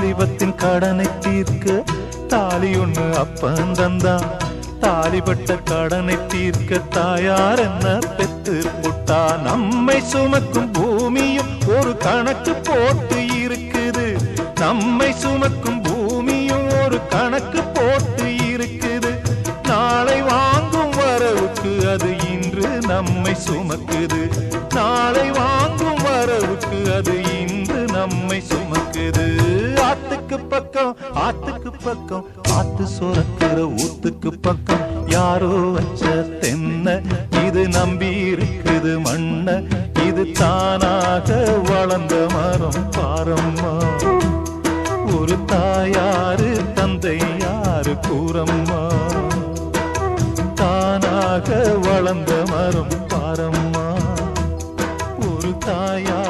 வாலிபத்தின் கடனை தீர்க்க தாலி ஒண்ணு அப்பன் தந்தான். தாலிபட்ட கடனை தீர்க்க தாயார் என்ன பெத்து புட்டா. நம்மை சுமக்கும் பூமியும் ஒரு கணக்கு போட்டு இருக்குது. நம்மை சுமக்கும் பூமியும் ஒரு கணக்கு போட்டு இருக்குது. நாளை வாங்கும் வரவுக்கு அது இன்று நம்மை சுமக்குது. நாளை வாங்கும் வரவுக்கு அது இன்று நம்மை சுமக்குது. ஆத்துக்கு பக்கம் ஆத்துக்கு பக்கம் ஆத்து சுரக்கிற ஊத்துக்கு பக்கம் யாரோ வச்ச தென்ன இது நம்பி இருக்குது மண்ண. இது தானாக வளர்ந்த மரம் பாரம்மா. ஒரு தாயாரு தந்தை யாரு கூறம்மா. தானாக வளர்ந்த மரம் பாரம்மா. ஒரு தாயார்